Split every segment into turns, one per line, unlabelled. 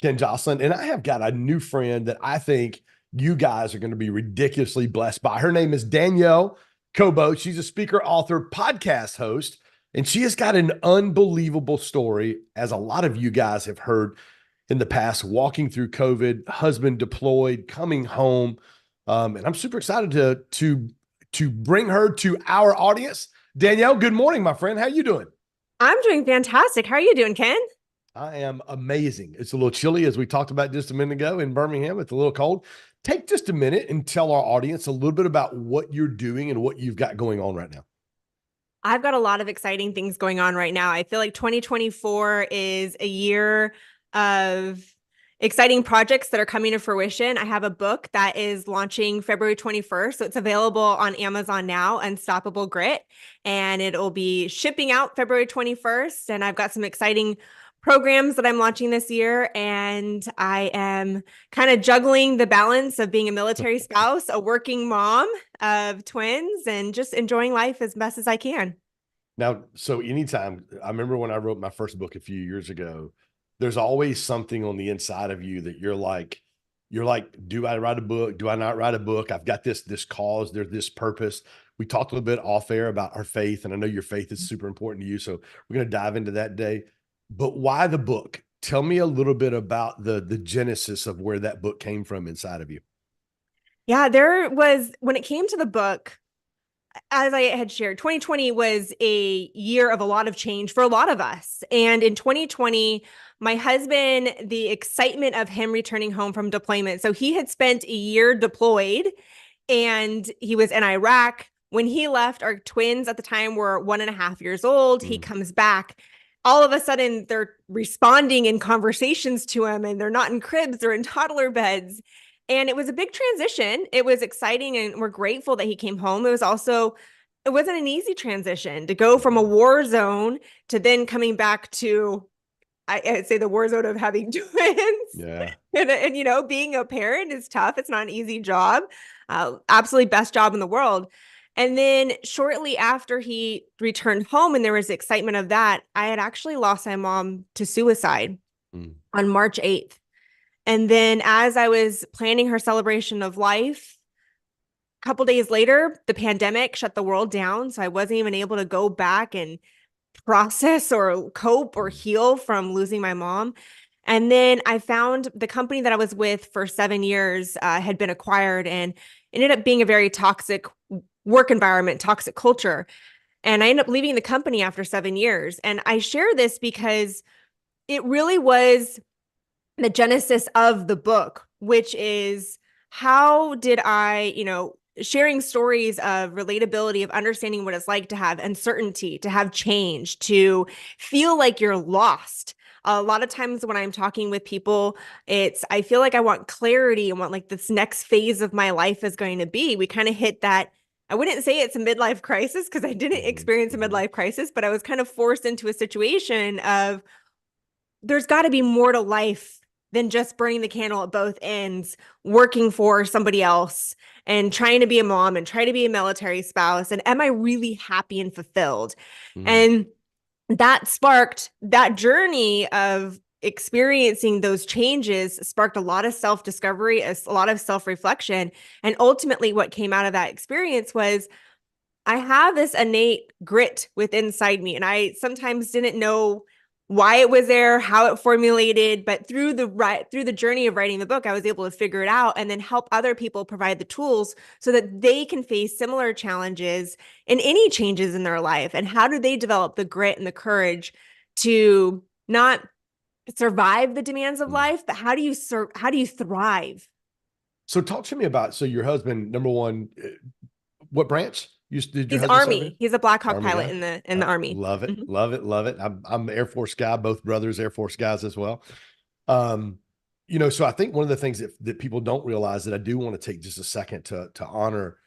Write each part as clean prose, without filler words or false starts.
Ken Joslin, and I have got a new friend that I think you guys are going to be ridiculously blessed by. Her name is Danielle Cobo. She's a speaker, author, podcast host, and she has got an unbelievable story, as a lot of you guys have heard in the past, walking through COVID, husband deployed, coming home. And I'm super excited to bring her to our audience. Danielle, good morning, my friend. How you doing?
I'm doing fantastic. How are you doing, Ken?
I am amazing. It's a little chilly, as we talked about just a minute ago in Birmingham. It's a little cold. Take just a minute and tell our audience a little bit about what you're doing and what you've got going on right now.
I've got a lot of exciting things going on right now. I feel like 2024 is a year of exciting projects that are coming to fruition. I have a book that is launching February 21st. So it's available on Amazon now, Unstoppable Grit, and it'll be shipping out February 21st. And I've got some exciting programs that I'm launching this year. And I am kind of juggling the balance of being a military spouse, a working mom of twins, and just enjoying life as best as I can.
Now, so anytime, I remember when I wrote my first book a few years ago, there's always something on the inside of you that you're like, do I write a book? Do I not write a book? I've got this cause, there's this purpose. We talked a little bit off air about our faith, and I know your faith is super important to you. So we're going to dive into that day. But why the book? Tell me a little bit about the genesis of where that book came from inside of you.
Yeah, there was, when it came to the book, as I had shared, 2020 was a year of a lot of change for a lot of us. And in 2020, my husband, the excitement of him returning home from deployment. So he had spent a year deployed and he was in Iraq. When he left, our twins at the time were 1.5 years old. He
Mm.
comes back. All of a sudden, they're responding in conversations to him and they're not in cribs, they're in toddler beds. And it was a big transition. It was exciting and we're grateful that he came home. It wasn't an easy transition to go from a war zone to then coming back to, I'd say, the war zone of having twins.
Yeah.
And being a parent is tough. It's not an easy job. Absolutely best job in the world. And then shortly after he returned home and there was excitement of that, I had actually lost my mom to suicide
Mm.
on March 8th. And then as I was planning her celebration of life, a couple days later, the pandemic shut the world down. So I wasn't even able to go back and process or cope or heal from losing my mom. And then I found the company that I was with for 7 years had been acquired and ended up being a very toxic work environment, toxic culture. And I ended up leaving the company after 7 years. And I share this because it really was the genesis of the book, which is how did I, sharing stories of relatability, of understanding what it's like to have uncertainty, to have change, to feel like you're lost. A lot of times when I'm talking with people, I feel like I want clarity and want like this next phase of my life is going to be. We kind of hit that. I wouldn't say it's a midlife crisis because I didn't
Mhm,
experience a
mhm.
midlife crisis, but I was kind of forced into a situation of there's got to be more to life than just burning the candle at both ends, working for somebody else and trying to be a mom and try to be a military spouse. And am I really happy and fulfilled?
Mm.
And that sparked that journey of experiencing those changes, sparked a lot of self-discovery, a lot of self-reflection. And ultimately, what came out of that experience was I have this innate grit within inside me, and I sometimes didn't know why it was there, how it formulated, but through the journey of writing the book, I was able to figure it out and then help other people provide the tools so that they can face similar challenges and any changes in their life. And how do they develop the grit and the courage to not survive the demands of
Mm.
life, but how do you thrive?
So talk to me about, so your husband, number one, what branch did your
He's
husband serve in?
Army. He's a Black Hawk
Army
pilot
guy.
in the Army.
Love it,
Mhm.
love it, love it. I'm an Air Force guy. Both brothers Air Force guys as well. Um, so I think one of the things that people don't realize that I do want to take just a second to honor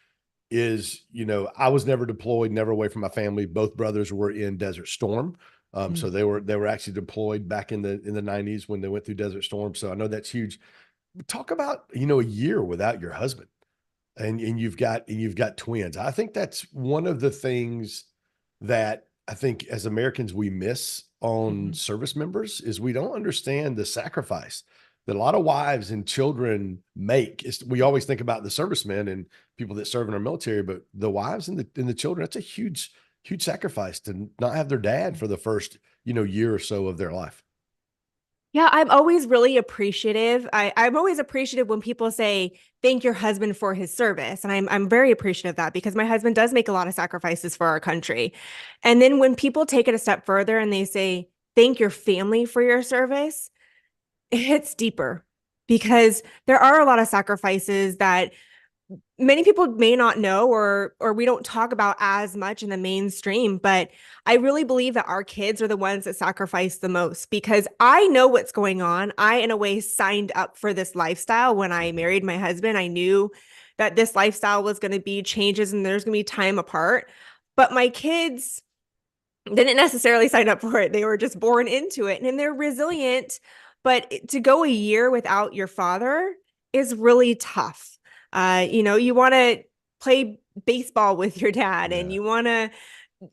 is, I was never deployed, never away from my family. Both brothers were in Desert Storm. So they were actually deployed back in the 90s when they went through Desert Storm. So I know that's huge. Talk about, a year without your husband, and you've got twins. I think that's one of the things that I think as Americans we miss on
Mhm.
service members is we don't understand the sacrifice that a lot of wives and children make. We always think about the servicemen and people that serve in our military, but the wives and the children, that's a huge sacrifice to not have their dad for the first, year or so of their life.
Yeah, I'm always really appreciative. I'm always appreciative when people say, thank your husband for his service. And I'm very appreciative of that because my husband does make a lot of sacrifices for our country. And then when people take it a step further and they say, thank your family for your service, it hits deeper because there are a lot of sacrifices that many people may not know or we don't talk about as much in the mainstream, but I really believe that our kids are the ones that sacrifice the most because I know what's going on. I in a way signed up for this lifestyle when I
Mhm.
married my husband. I knew that this lifestyle was going to be changes and there's going to be time apart, but my kids didn't necessarily sign up for it. They were just born into it and they're resilient. But to go a year without your father is really tough. You want to play baseball with your dad and
Yeah.
you want to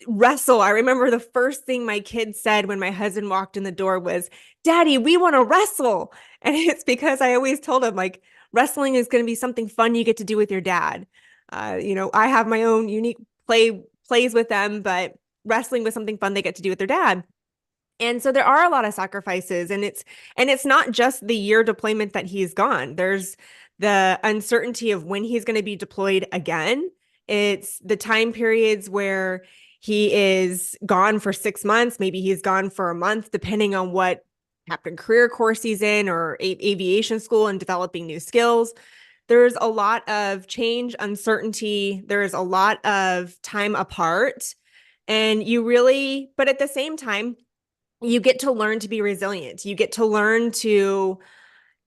wrestle. I remember the first thing my kids said when my husband walked in the door was, Daddy, we want to wrestle. And it's because I always told him, like, wrestling is going to be something fun you get to do with your dad. I have my own unique plays with them, but wrestling was something fun they get to do with their dad. And so there are a lot of sacrifices and it's not just the year deployment that he's gone. There's the uncertainty of when he's going to be deployed again. It's the time periods where he is gone for 6 months, maybe he's gone for a month, depending on what captain career course he's in or aviation school and developing new skills. There's a lot of change, uncertainty. There's a lot of time apart. And but at the same time, you get to learn to be resilient. You get to learn to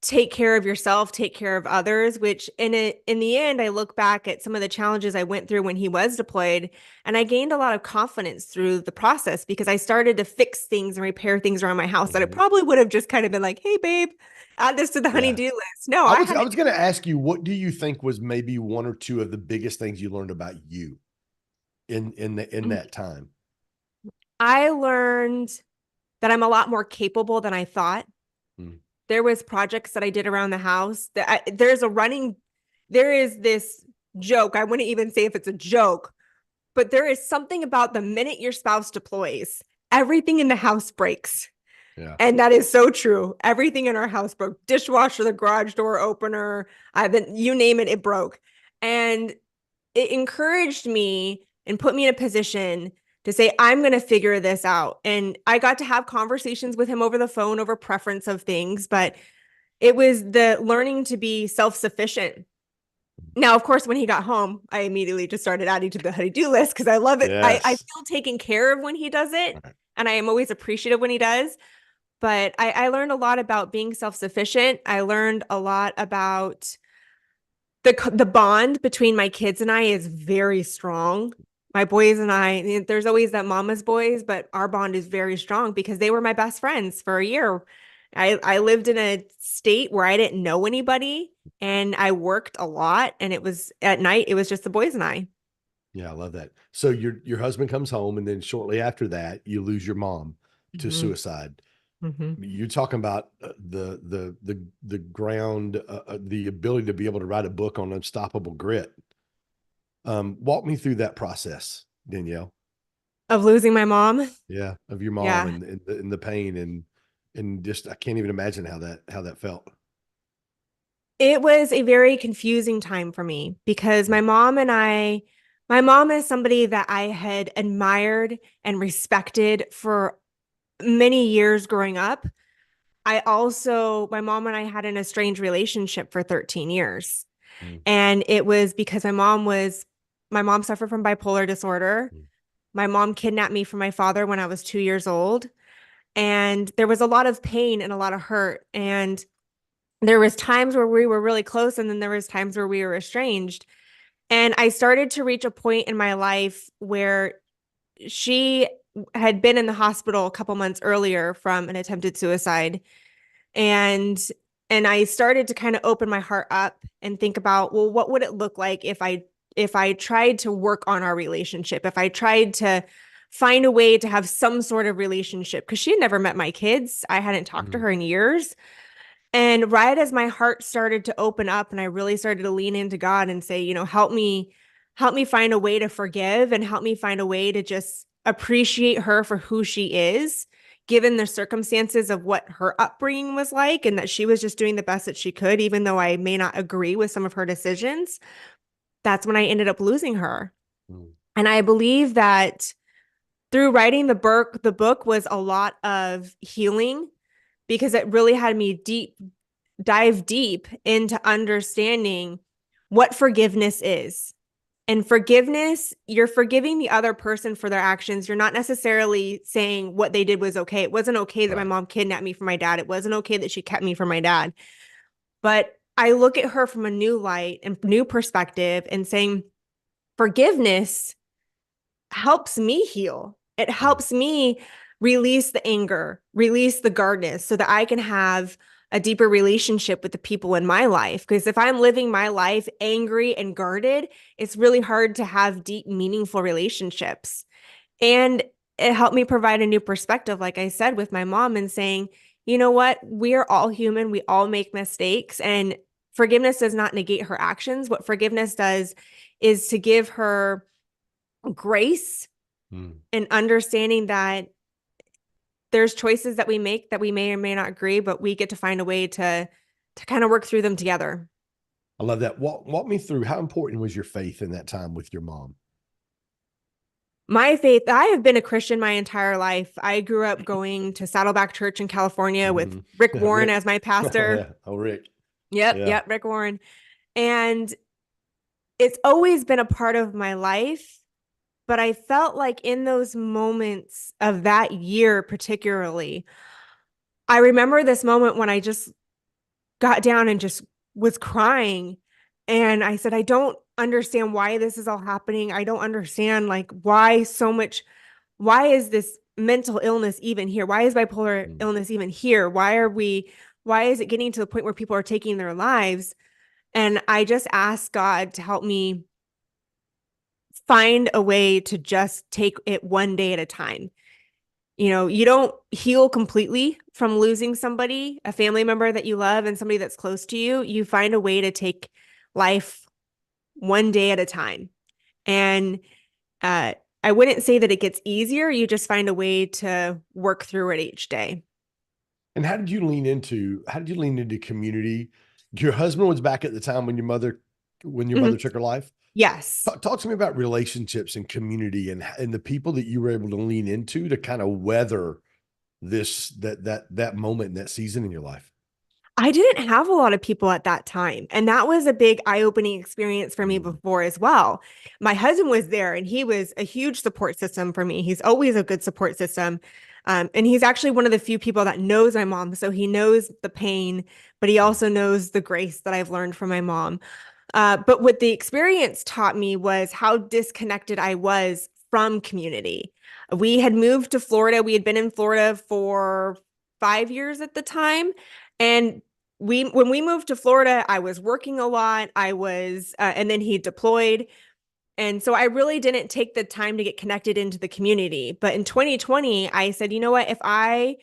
take care of yourself, take care of others, which in the end, I look back at some of the challenges I went through when he was deployed, and I gained a lot of confidence through the process because I started to fix things and repair things around my house that it
Mhm.
probably would have just kind of been like, hey, babe, add this to the
Yeah.
honey-do list. No,
I
I
was
had
I
to
was going to ask you, what do you think was maybe one or two of the biggest things you learned about you in
do.
that time?
I learned that I'm a lot more capable than I thought.
Mm.
There was projects that I did around the house that there is this joke. I wouldn't even say if it's a joke, but there is something about the minute your spouse deploys, everything in the house breaks.
Yeah.
And that is so true. Everything in our house broke. Dishwasher, the garage door opener, you name it, it broke. And it encouraged me and put me in a position to say, I'm going to figure this out. And I got to have conversations with him over the phone over preference of things, but it was the learning to be self-sufficient. Now, of course, when he got home, I immediately just started adding to the honey-do list because I love it. I
Yes.
feel taken care of when he does it,
Right.
and I am always appreciative when he does. But I learned a lot about being self-sufficient. I learned a lot about the bond between my kids and I is very strong. My boys and I, there's always that mama's boys, but our bond is very strong because they were my best friends for a year. I lived in a state where I didn't know anybody and I worked a lot and it was at night, it was just the boys and I.
Yeah, I love that. So your husband comes home, and then shortly after that, you lose your mom to
Mm-hmm.
suicide.
Mm-hmm.
You're talking about the ground, the ability to be able to write a book on unstoppable grit. Walk me through that process, Danielle.
Of losing my mom.
Yeah, of your mom
Yeah.
and the pain and just I can't even imagine how that felt.
It was a very confusing time for me because my mom is somebody that I had admired and respected for many years growing up. My mom and I had an estranged relationship for 13 years.
Mm,
And it was because my mom suffered from bipolar disorder.
mm,
My mom kidnapped me from my father when I was 2 years old. And there was a lot of pain and a lot of hurt. And there was times where we were really close and then there was times where we were estranged. And I started to reach a point in my life where she had been in the hospital a couple months earlier from an attempted suicide. And and I started to kind of open my heart up and think about, well, what would it look like if I tried to work on our relationship, if I tried to find a way to have some sort of relationship because she had never met my kids. I hadn't talked to
Mm,
her in years. And right as my heart started to open up and I really started to lean into God and say, help me find a way to forgive and help me find a way to just appreciate her for who she is, given the circumstances of what her upbringing was like, and that she was just doing the best that she could, even though I may not agree with some of her decisions. That's when I ended up losing her.
mm,
And I believe that through writing the book was a lot of healing because it really had me dive deep into understanding what forgiveness is. And forgiveness, you're forgiving the other person for their actions. You're not necessarily saying what they did was okay. It wasn't okay that my
right.
mom kidnapped me from my dad. It wasn't okay that she kept me from my dad. But I look at her from a new light and new perspective and saying, forgiveness helps me heal. It
Mm,
helps me release the anger, release the guardness so that I can have a deeper relationship with the people in my life. Because if I'm living my life angry and guarded, it's really hard to have deep, meaningful relationships. And it helped me provide a new perspective, like I said, with my mom and saying, you know what? We are all human. We all make mistakes. And forgiveness does not negate her actions. What forgiveness does is to give her grace
mm.
and understanding that there's choices that we make that we may or may not agree, but we get to find a way to kind of work through them together.
I love that. Walk me through how important was your faith in that time with your mom?
My faith, I have been a Christian my entire life. I grew up going to Saddleback Church in California with
Hmm.
Rick Warren
Rick.
as my
Oh
pastor.
yeah. Oh, Rick.
Yep,
Yeah.
yep, Rick Warren. And it's always been a part of my life, but I felt like in those moments of that year particularly, I remember this moment when I just got down and just was crying. And I said, I don't understand why this is all happening. I don't understand like why is this mental illness even here? Why is bipolar
Mm.
illness even here? Why is it getting to the point where people are taking their lives? And I just asked God to help me find a way to just take it one day at a time. You don't heal completely from losing somebody, a family member that you love and somebody that's close to you. You find a way to take life one day at a time. And uh, I wouldn't say that it gets easier. You just find a way to work through it each day.
And how did you lean into community? Your husband was back at the time when your mother
Mhm.
took her life.
Yes.
Talk to me about relationships and community and the people that you were able to lean into to kind of weather that moment and that season in your life.
I didn't have a lot of people at that time. And that was a big eye opening experience for me
Mm,
before as well. My husband was there and he was a huge support system for me. He's always a good support system. And he's actually one of the few people that knows my mom. So he knows the pain, but he
mm,
also knows the grace that I've learned from my mom. But what the experience taught me was how disconnected I was from community. We had moved to Florida. We had been in Florida for 5 years at the time. And when we moved to Florida, I was working a lot. And then he deployed. And so I really didn't take the time to get connected into the community. But in 2020, I said, you know what? If I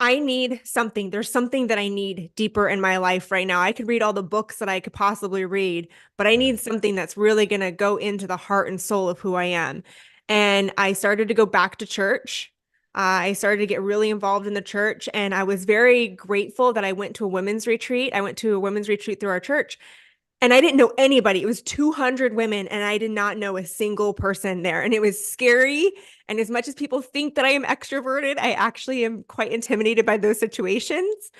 need something. There's something that I need deeper in my life right now. I could read all the books that I could possibly read, but I
yeah.
need something that's really going to go into the heart and soul of who I am. And I started to go back to church. I started to get really involved in the church, and I was very grateful that I went to a women's retreat. I went to a women's retreat through our church, and I didn't know anybody. It was 200 women, and I did not know a single person there. And it was scary. And as much as people think that I am extroverted, I actually am quite intimidated by those situations.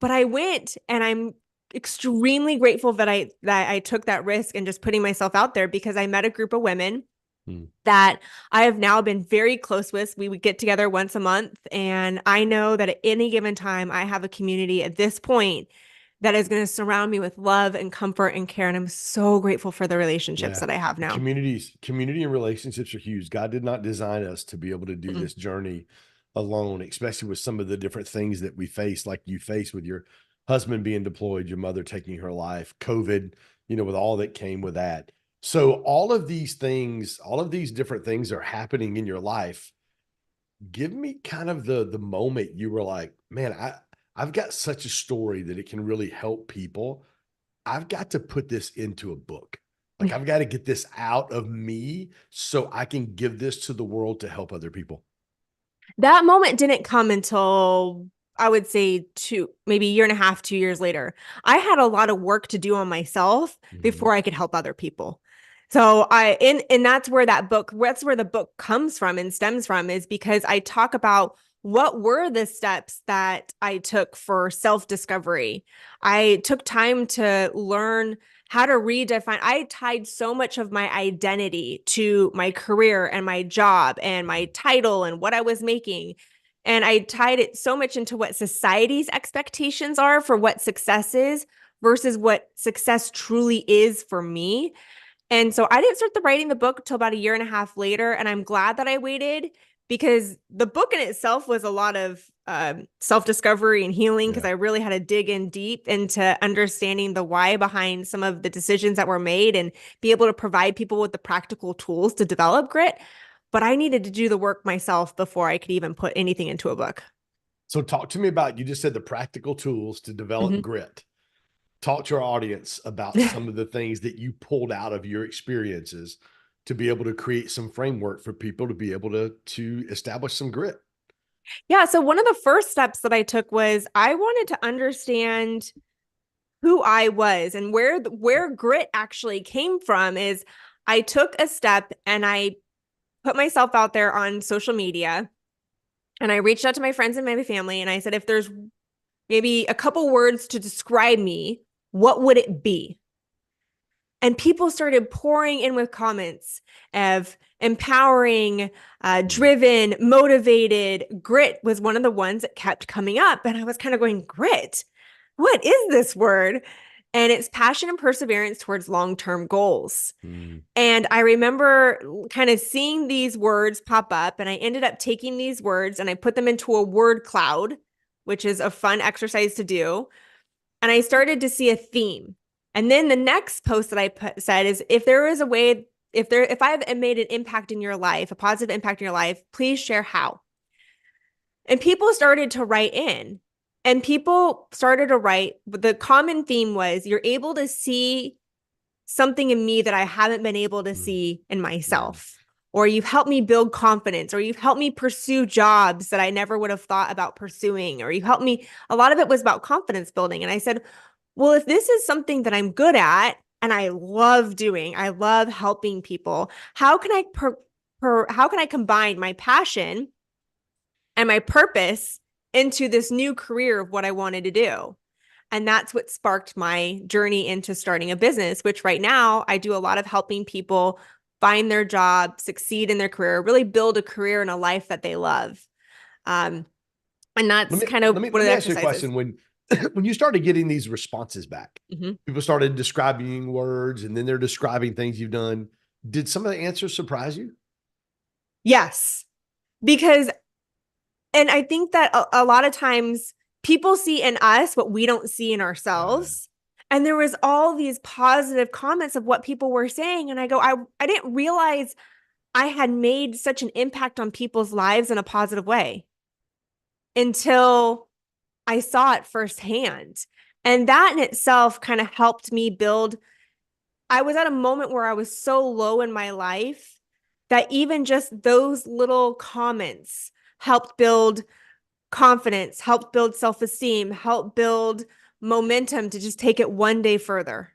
But I went, and I'm extremely grateful that I took that risk and just putting myself out there because I met a group of women
Mm.
that I have now been very close with. We would get together once a month, and I know that at any given time, I have a community at this point that is going to surround me with love and comfort and care. And I'm so grateful for the relationships
Yeah.
that I have now.
Community and relationships are huge. God did not design us to be able to do
Mm-mm.
this journey alone, especially with some of the different things that we face, like you face with your husband being deployed, your mother taking her life, COVID, with all that came with that. So all of these things, all of these different things are happening in your life. Give me kind of the moment you were like, man, I've got such a story that it can really help people. I've got to put this into a book. Like I've got to get this out of me so I can give this to the world to help other people.
That moment didn't come until I would say maybe a year and a half, 2 years later. I had a lot of work to do on myself
Mhm.
before I could help other people. So and that's where that's where the book comes from and stems from, is because I talk about what were the steps that I took for self-discovery. I took time to learn how to redefine. I tied so much of my identity to my career and my job and my title and what I was making. And I tied it so much into what society's expectations are for what success is versus what success truly is for me. And so I didn't start writing the book till about a year and a half later. And I'm glad that I waited, because the book in itself was a lot of self-discovery and healing, because
Yeah.
I really had to dig in deep into understanding the why behind some of the decisions that were made and be able to provide people with the practical tools to develop grit. But I needed to do the work myself before I could even put anything into a book.
So talk to me about, you just said the practical tools to develop
Mhm.
grit. Talk to our audience about some of the things that you pulled out of your experiences to be able to create some framework for people to be able to establish some grit.
Yeah. So one of the first steps that I took was I wanted to understand who I was, and where grit actually came from. Is I took a step and I put myself out there on social media, and I reached out to my friends and my family, and I said, if there's maybe a couple words to describe me, what would it be? And people started pouring in with comments of empowering,
Mm,
driven, motivated. Grit was one of the ones that kept coming up. And I was kind of going, grit? What is this word? And it's passion and perseverance towards long-term goals.
mm,
And I remember kind of seeing these words pop up, and I ended up taking these words and I put them into a word cloud, which is a fun exercise to do. And I started to see a theme. And then the next post that said is, if there is a way, if I've made an impact in your life, a positive impact in your life, please share how. And people started to write in, and people started to write. But the common theme was, you're able to see something in me that I haven't been able to
mm,
see in
mm.
myself. Or you've helped me build confidence, or you've helped me pursue jobs that I never would have thought about pursuing, or you helped me. A lot of it was about confidence building. And I said, well, if this is something that I'm good at and I love doing, I love helping people, how can how can I combine my passion and my purpose into this new career of what I wanted to do? And that's what sparked my journey into starting a business, which right now I do a lot of helping people find their job, succeed in their career, really build a career and a life that they love. Um, and
Let
that's
me
kind of
let me
one
let
of
me
the
ask you a
exercises.
question. When when you started getting these responses back,
Mhm.
people started describing words and then they're describing things you've done. Did some of the answers surprise you?
Yes, because, and I think that a lot of times people see in us what we don't see in
Right.
ourselves. And there was all these positive comments of what people were saying. And I go, I didn't realize I had made such an impact on people's lives in a positive way until I saw it firsthand. And that in itself kind of helped me build. I was at a moment where I was so low in my life that even just those little comments helped build confidence, helped build self esteem, helped build momentum to just take it one day further.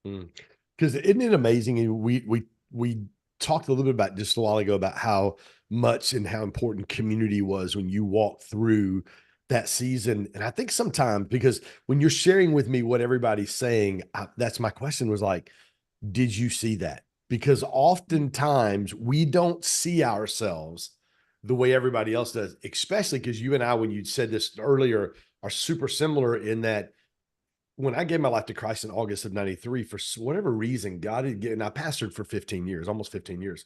Because isn't it amazing? And we talked a little bit about just a while ago about how much and how important community was when you walked through that season. And I think sometimes because when you're sharing with me what everybody's saying, that's my question was like, did you see that? Because oftentimes we don't see ourselves the way everybody else does, especially because you and I, when you said this earlier, are super similar in that when I gave my life to Christ in August of 93, for whatever reason, God had given, I pastored for 15 years, almost 15 years,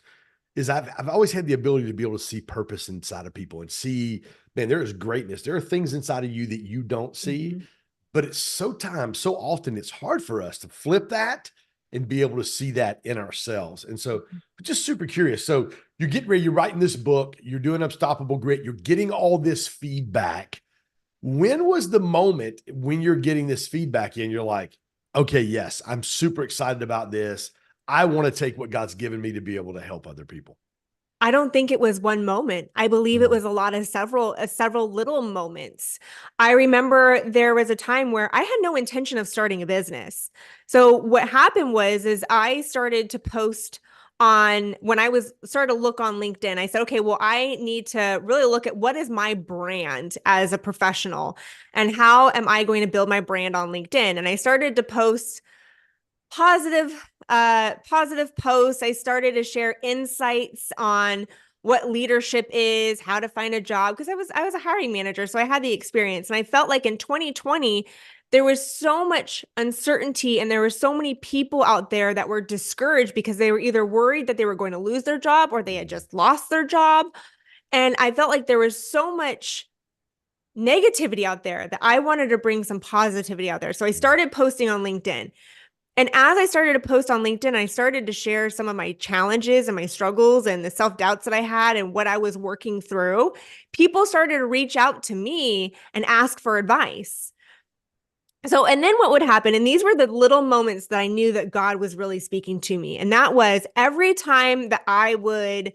is I've always had the ability to be able to see purpose inside of people and see, man, there is greatness. There are things inside of you that you don't see,
Mhm.
but it's so often it's hard for us to flip that and be able to see that in ourselves. And so just super curious. So you're getting ready, you're writing this book, you're doing Unstoppable Grit, you're getting all this feedback. When was the moment when you're getting this feedback in, you're like, okay, yes, I'm super excited about this. I want to take what God's given me to be able to help other people.
I don't think it was one moment. I believe it was a lot of several little moments. I remember there was a time where I had no intention of starting a business. So what happened is I started to post on when I was started to look on LinkedIn. I said, okay, well, I need to really look at what is my brand as a professional and how am I going to build my brand on LinkedIn? And I started to post positive posts. I started to share insights on what leadership is, how to find a job, because I was a hiring manager, so I had the experience. And I felt like in 2020 there was so much uncertainty and there were so many people out there that were discouraged because they were either worried that they were going to lose their job or they had just lost their job. And I felt like there was so much negativity out there that I wanted to bring some positivity out there. So I started posting on LinkedIn. And as I started to post on LinkedIn, I started to share some of my challenges and my struggles and the self-doubts that I had and what I was working through. People started to reach out to me and ask for advice. So, and then what would happen, and these were the little moments that I knew that God was really speaking to me. And that was every time that I would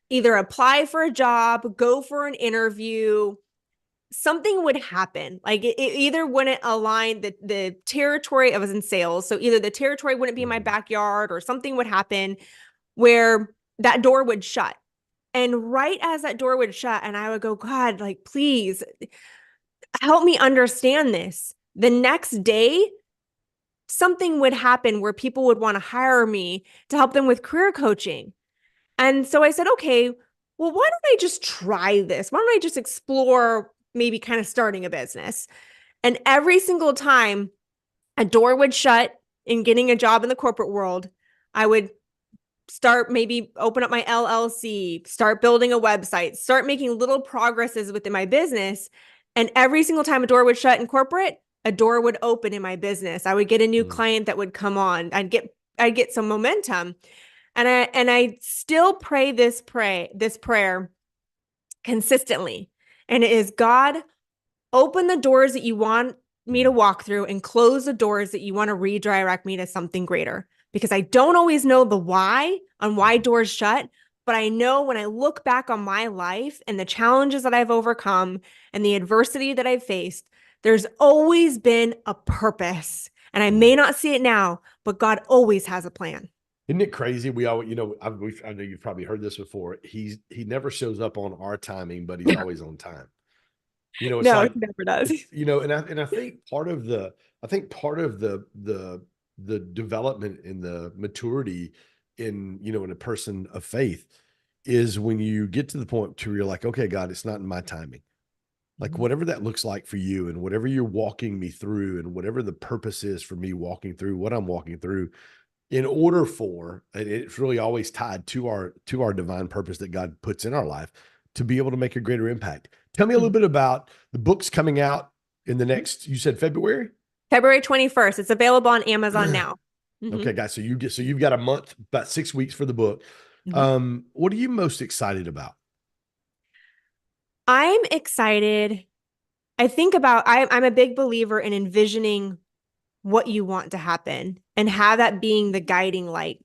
either apply for a job, go for an interview, something would happen. Like it either wouldn't align the territory. I was in sales. So either the territory wouldn't be in my backyard or something would happen where that door would shut. And right as that door would shut and I would go, God, like, please help me understand this. The next day, something would happen where people would want to hire me to help them with career coaching. And so I said, okay, well, why don't I just try this? Why don't I just explore maybe kind of starting a business? And every single time a door would shut in getting a job in the corporate world, I would start maybe open up my LLC, start building a website, start making little progresses within my business. And every single time a door would shut in corporate, a door would open in my business. I would get a new client that would come on. I'd get some momentum. And I still pray this prayer consistently. And it is, God, open the doors that you want me to walk through and close the doors that you want to redirect me to something greater. Because I don't always know the why on why doors shut, but I know when I look back on my life and the challenges that I've overcome and the adversity that I've faced, there's always been a purpose. And I may not see it now, but God always has a plan.
Isn't it crazy? We always, I know you've probably heard this before. He never shows up on our timing, but he's always on time. It's
No,
like,
he never does.
and I think part of the development and the maturity in a person of faith is when you get to the point to where you're like, okay, God, it's not in my timing. Like whatever that looks like for you and whatever you're walking me through and whatever the purpose is for me walking through what I'm walking through, in order for, and it's really always tied to our divine purpose that God puts in our life to be able to make a greater impact. Tell me a little bit about the books coming out in the next, you said February?
February 21st. It's available on Amazon now.
Okay, guys. So you've got a month, about 6 weeks for the book. What are you most excited about?
I'm excited. I'm a big believer in envisioning what you want to happen and have that being the guiding light.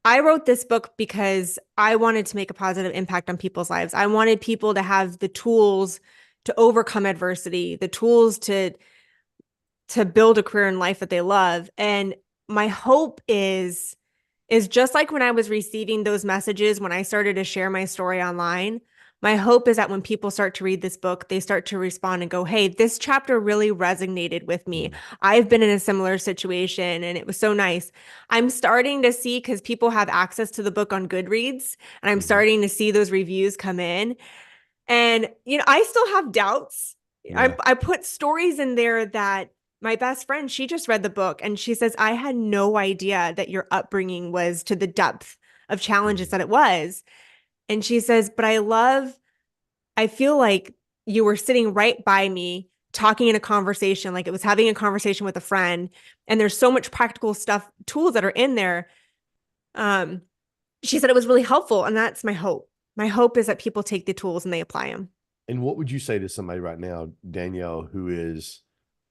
I wrote this book because I wanted to make a positive impact on people's lives. I wanted people to have the tools to overcome adversity, the tools to build a career in life that they love. And my hope is just like when I was receiving those messages, when I started to share my story online, my hope is that when people start to read this book, they start to respond and go, hey, this chapter really resonated with me. I've been in a similar situation and it was so nice. I'm starting to see, because people have access to the book on Goodreads, and I'm starting to see those reviews come in. And, I still have doubts. Yeah. I put stories in there that my best friend, she just read the book and she says, I had no idea that your upbringing was to the depth of challenges that it was. And she says, but I feel like you were sitting right by me talking in a conversation, like it was having a conversation with a friend. And there's so much practical stuff, tools that are in there. She said it was really helpful. And that's my hope. My hope is that people take the tools and they apply them.
And what would you say to somebody right now, Danielle, who is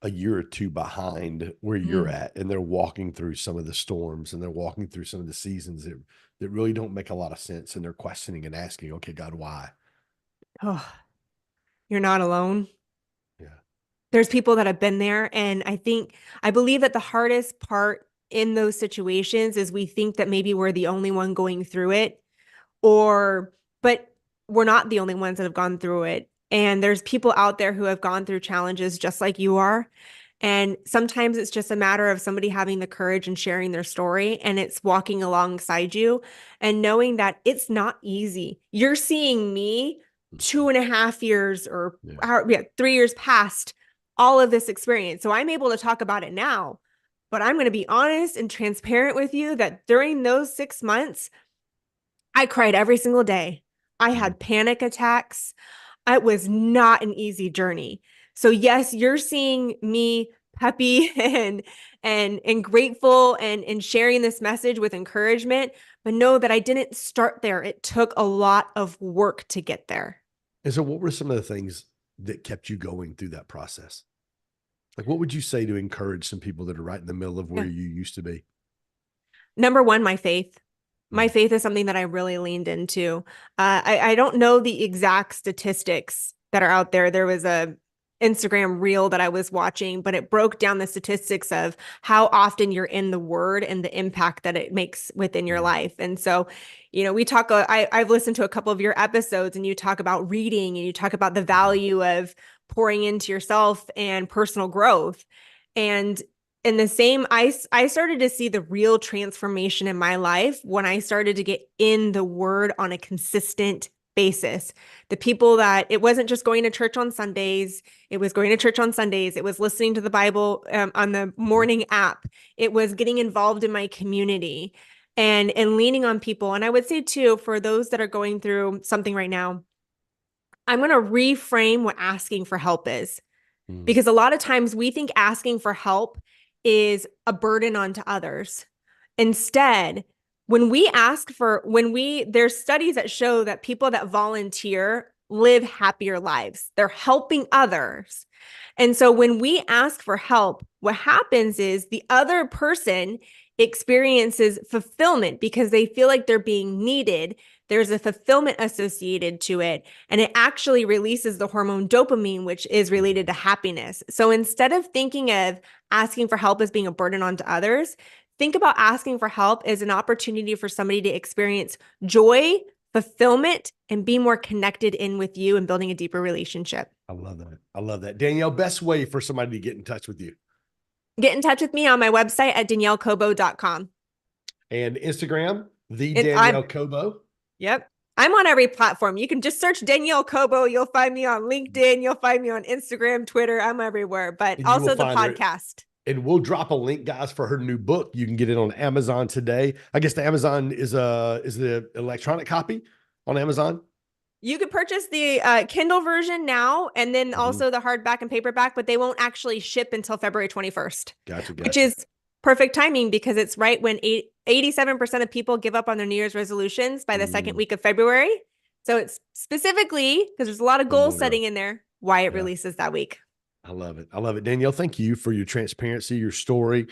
a year or two behind where you're at, and they're walking through some of the storms and they're walking through some of the seasons that really don't make a lot of sense, and they're questioning and asking, okay, God, why?
Oh, you're not alone.
Yeah.
There's people that have been there. And I believe that the hardest part in those situations is we think that maybe we're the only one going through it, but we're not the only ones that have gone through it. And there's people out there who have gone through challenges just like you are. And sometimes it's just a matter of somebody having the courage and sharing their story, and it's walking alongside you and knowing that it's not easy. You're seeing me 2.5 years or 3 years past all of this experience. So I'm able to talk about it now, but I'm going to be honest and transparent with you that during those 6 months, I cried every single day. I had panic attacks. It was not an easy journey. So yes, you're seeing me peppy and grateful and sharing this message with encouragement, but know that I didn't start there. It took a lot of work to get there.
And so what were some of the things that kept you going through that process? Like, what would you say to encourage some people that are right in the middle of where you used to be?
Number one, my faith. My faith is something that I really leaned into. I don't know the exact statistics that are out there. There was a Instagram reel that I was watching, but it broke down the statistics of how often you're in the word and the impact that it makes within your life. And so, I've listened to a couple of your episodes, and you talk about reading and you talk about the value of pouring into yourself and personal growth. And in the same, I started to see the real transformation in my life when I started to get in the word on a consistent basis. The people that it wasn't just going to church on Sundays, it was going to church on Sundays. It was listening to the Bible on the morning app. It was getting involved in my community and leaning on people. And I would say too, for those that are going through something right now, I'm going to reframe what asking for help is. Because a lot of times we think asking for help is a burden onto others. Instead, there's studies that show that people that volunteer live happier lives. They're helping others. And so when we ask for help, what happens is the other person experiences fulfillment because they feel like they're being needed. There's a fulfillment associated to it, and it actually releases the hormone dopamine, which is related to happiness. So instead of thinking of asking for help as being a burden onto others, think about asking for help as an opportunity for somebody to experience joy, fulfillment, and be more connected in with you and building a deeper relationship.
I love that. I love that. Danielle, best way for somebody to get in touch with you?
Get in touch with me on my website at daniellecobo.com.
And Instagram, Danielle Cobo.
Yep. I'm on every platform. You can just search Danielle Cobo. You'll find me on LinkedIn. You'll find me on Instagram, Twitter. I'm everywhere, but also the podcast.
And we'll drop a link, guys, for her new book. You can get it on Amazon today. I guess the Amazon is the electronic copy on Amazon.
You could purchase the Kindle version now, and then also the hardback and paperback, but they won't actually ship until February 21st.
Gotcha.
Which is perfect timing because it's right when 87% of people give up on their New Year's resolutions by the second week of February. So it's specifically, because there's a lot of goal setting in there, why it releases that week.
I love it. I love it. Danielle, thank you for your transparency, your story.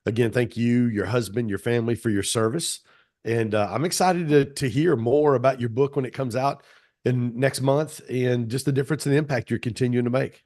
Again, thank you, your husband, your family for your service. And I'm excited to hear more about your book when it comes out in next month, and just the difference and the impact you're continuing to make.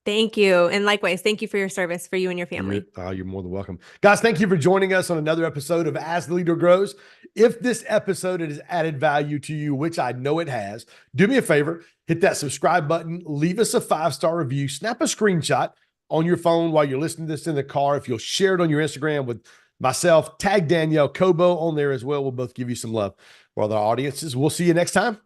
Thank you. And likewise, thank you for your service for you and your family.
You're more than welcome. Guys, thank you for joining us on another episode of As the Leader Grows. If this episode has added value to you, which I know it has, do me a favor, hit that subscribe button, leave us a 5-star review, snap a screenshot on your phone while you're listening to this in the car. If you'll share it on your Instagram with myself, tag Danielle Cobo on there as well. We'll both give you some love for other audiences. We'll see you next time.